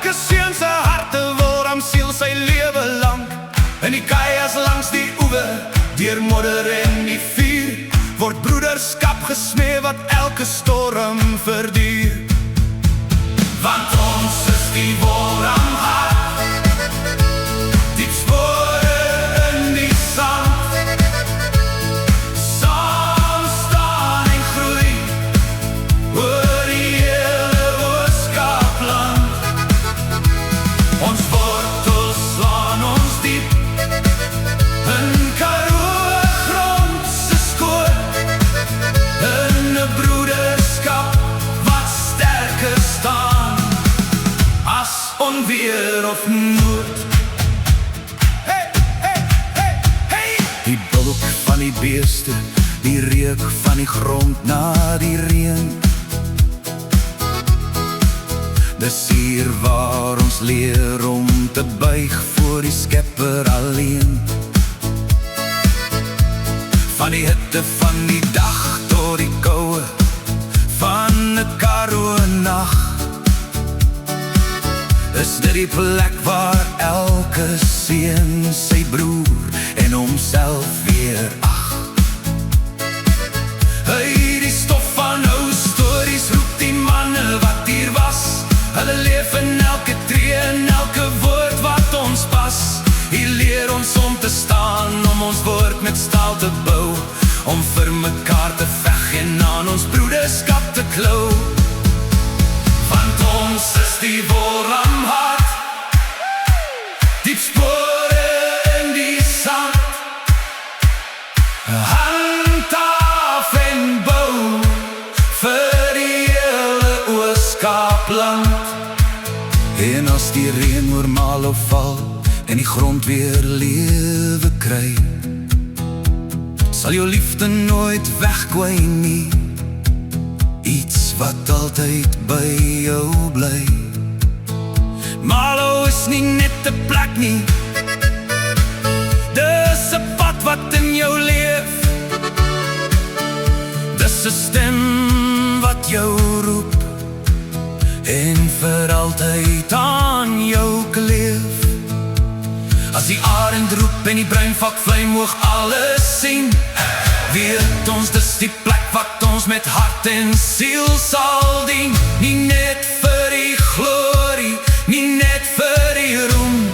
elke seun se harte word am siel sy lewe lang. In die kaias langs die oewe, deur modder en die vuur, word broederskap gesmee wat elke storm verduur. Want ons is die Wolram hart, diep spore in die sand, saam staan en groei oor die hele Ooskaapland. Ons wortels slaan ons diep in Karoo grond se skoot, in 'n broederskap wat sterker staan as onweer of nood. Hey, hey, hey, hey! Die bulk van die beeste, die reuk van die grond na die reën. Dis hier waar ons leer om te buig voor die Skepper alleen. Van die hitte van die dag tot die koue van 'n Karoo nag, is dit die plek waar elke seun sy broer en homself weer ag. Hey, die stof van ou stories roep die manne wat hier was. Hulle leef in elke tree en elke woord wat ons pas. Hier leer ons om te staan, om ons woord met staal te bou, om vir mekaar te veg en aan ons broederskap te klou. Want ons is die Wolram hart, diep spore in die sand, handhaaf en bou vir die hele Ooskaapland. En as die reën oor Malo val en die grond weer lewe kry, sal jou liefde nooit wegkwai nie, iets wat altyd by jou bly. Malo is nie net 'n plek nie, dis 'n pad wat in jou leef, dis 'n stem wat jou roep en vir altyd aan jou kleef. As die arend roep en die bruinvak vlam hoog alles sien, weet ons dis die plek wat ons met hart en siel sal dien. Nie net vir die glorie, nie net vir die roem,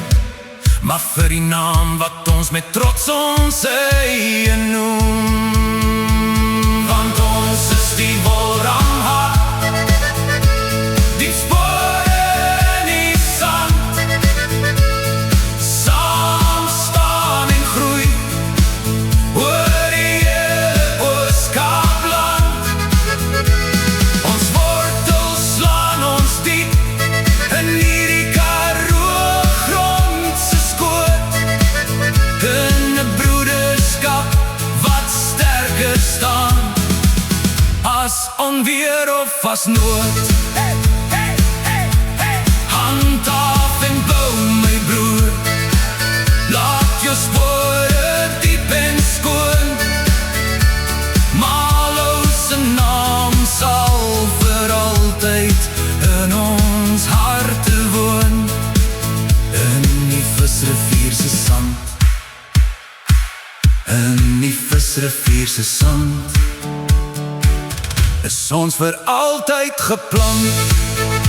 maar vir die naam wat ons met trots ons eie noem. Want ons is die Wolram hart, diep spore in die sand, saam staan en groei oor die hele Ooskaapland. Ons wortels slaan ons diep in hierdie Karoo grond se skoot, in 'n broederskap wat sterker staan as onweer of as nood. Hey, hey, hey, hey! Handhaaf en bou my broer, laat jou spore diep en skoon. Malo se naam sal vir altyd in ons harte woon, in die visrivier se sand, in die visrivier se sand, is ons vir altyd geplant.